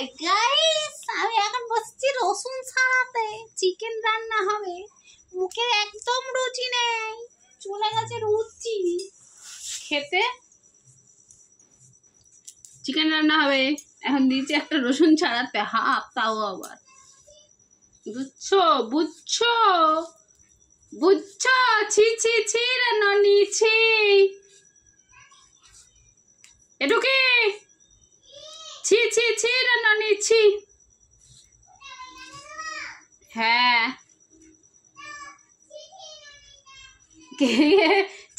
Hi guys, আমি এখন বসছি রসুন ছাড়াতে। চিকেন রান্না হবে, মুখে একদম রুচি নেই, চলে গেছে রুচি খেতে। চিকেন রান্না হবে, এখন দিয়েছি একটা রসুন ছাড়াতে, হাফ, তাও আবার। বুঝছো বুঝছো বুঝছো? ছি ছি ছি রে ননি ছি। এটু কি? ছি ছি ছি রে ননি ছি। হ্যাঁ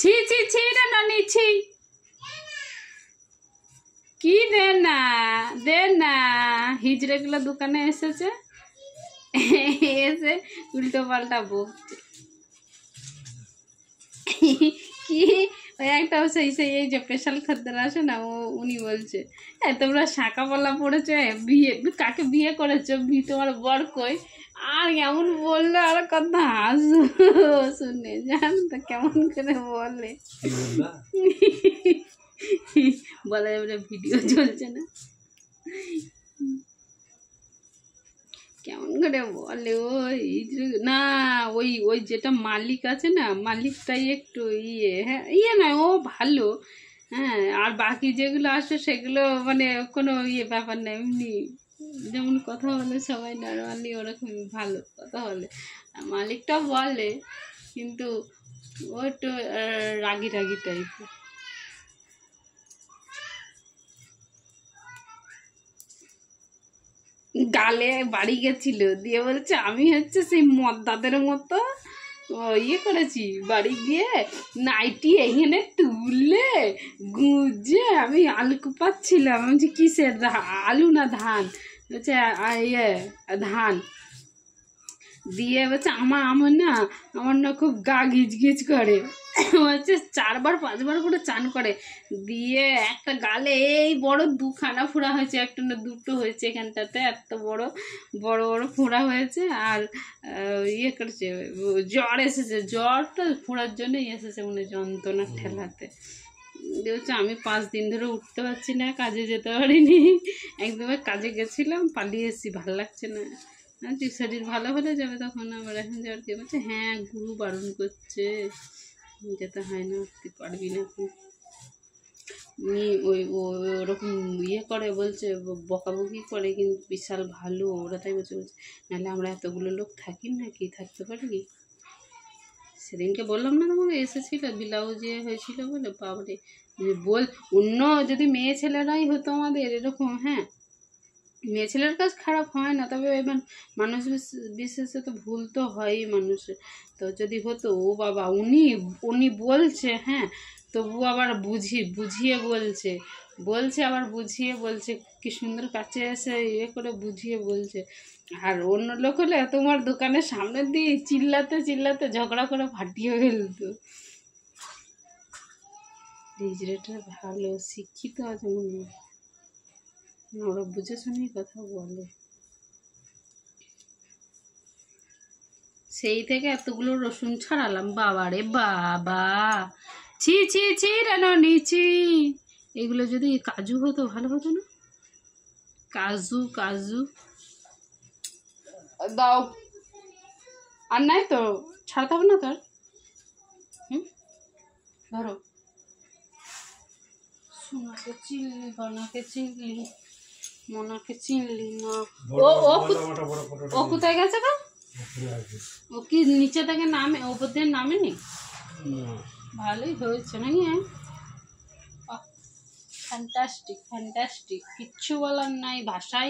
ছি ছি ছি রে ননি ছি। কি দে না, দে না। হিজড়ে গুলো দোকানে এসেছে, এসে উল্টো পাল্টা বকছে। কি ওই একটা সেই সেই এই যে স্পেশাল খদ্দের আসে না, উনি বলছে তোমরা শাঁকা পাল্লা পড়েছো, বিয়ে কাকে বিয়ে করেছো, তোমার বর কই? আর কেমন বললো, আর কথা হাসো শুনে, জান তো কেমন করে বলে। বলে এবারে ভিডিও চলছে না, কেমন করে বলে ওই না, ওই ওই যেটা মালিক আছে না, মালিকটাই একটু ইয়ে নয়, ও ভালো। হ্যাঁ, আর বাকি যেগুলো আসে সেগুলো মানে কোনো ব্যাপার নেই, এমনি যেমন কথা বলে সবাই নর্মালি ওরকম ভালো কথা বলে। মালিকটাও বলে, কিন্তু ও একটু রাগি রাগি টাইপের। গালে বাড়ি গেছিল, দিয়ে বলছে আমি হচ্ছে সেই মদ্দাদের মতো করেছি, বাড়ি গিয়ে নাইটি এখানে তুললে গুঁজে আমি আলু কুপাচ্ছিলাম। আমি বলছি কিসের আলু না ধান? বলছে ধান। দিয়ে বলছে আমার না খুব গা গিজ গিজ করে, হচ্ছে 4বার 5বার করে চান করে। দিয়ে একটা গালে এই বড় 2খানা ফোঁড়া হয়েছে, একটা না 2টো হয়েছে এখানটাতে, এত বড় বড় বড় ফোঁড়া হয়েছে। আর করেছে, জ্বর এসেছে, জ্বরটা ফোঁড়ার জন্যই এসেছে, মানে যন্ত্রণার ঠেলাতে। বলছে আমি 5 দিন ধরে উঠতে পারছি না, কাজে যেতে পারিনি, একদমই কাজে গেছিলাম, পালিয়ে এসেছি, ভালো লাগছে না। তুই শরীর ভালো হলে যাবে তখন আবার, এখন যাওয়ার কি? বলছে হ্যাঁ গুরু বারণ করছে, যেতে হয় না, তুই পারবি না। ওই ওরকম করে বলছে, বকাবকি করে, কিন্তু বিশাল ভালো ওরা, তাই বলছে নাহলে আমরা এতগুলো লোক থাকি না, কি থাকতে পারি? সেদিনকে বললাম না তোমাকে, এসেছিল ব্লাউজ হয়েছিল বলে, বাবারে অন্য যদি মেয়ে ছেলেরাই হতো আমাদের এরকম, হ্যাঁ মেয়ে ছেলের কাজ খারাপ হয় না, তবে এবার মানুষ বিশেষে তো ভুল তো হয়ই মানুষের। তো যদি হতো, ও বাবা উনি বলছে, হ্যাঁ তবু আবার বুঝিয়ে বলছে আবার বুঝিয়ে বলছে, কি সুন্দর কাছে এসে করে বুঝিয়ে বলছে। আর অন্য লোক হলে তোমার দোকানের সামনে দিয়ে চিল্লাতে চিল্লাতে ঝগড়া করে ফাটিয়ে ফেলতো। হিজড়েটা ভালো শিক্ষিত আছে মনে হয়, ওরা বুঝে শুনেই কথা বলে। সেই থেকে এতগুলো রসুন ছাড়ালাম, বাবা রে বাবা, ছি ছি ছি রেন নিচি। এগুলো যদি কাজু হতো ভালো হতো না? কাজু কাজু দাও, আর নাই তো ছাড়তে হবে না তোর। ধরো, সোনাকে চিনলি, বানাকে চিনলি, মনাকে চিনলি না। ও কোথায় গেছে গো? ও কি নিচে থেকে নামে, ওপর দিয়ে নামেনি? ভালোই হয়েছে নাকি? ফ্যান্টাস্টিক ফ্যান্টাস্টিক, কিচ্ছু বলার নাই, ভাষাই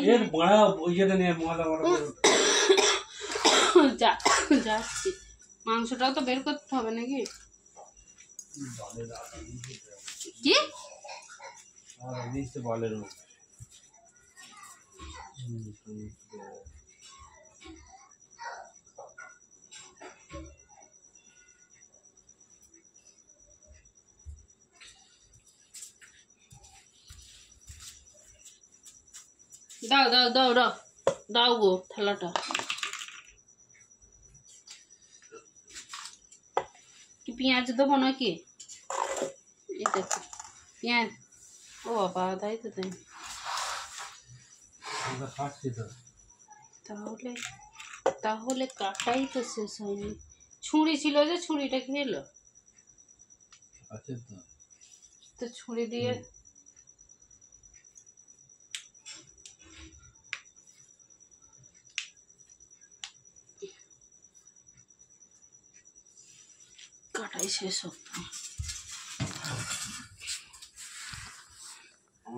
যাচ্ছি। মাংসটাও তো বের করতে হবে নাকি? কি দাও দাও দাও দাও দাও গো থালাটা। কি পেঁয়াজ দেবো নাকি? এই দেখো পেঁয়াজ, ও বাবা তাই তো তাই। তাহলে তাহলে কাটাই তো শেষ হয়নি। ছুরি ছিল যে, ছুরিটা কি এলো? তো ছুরি দিয়ে কাটাই শেষ হতো।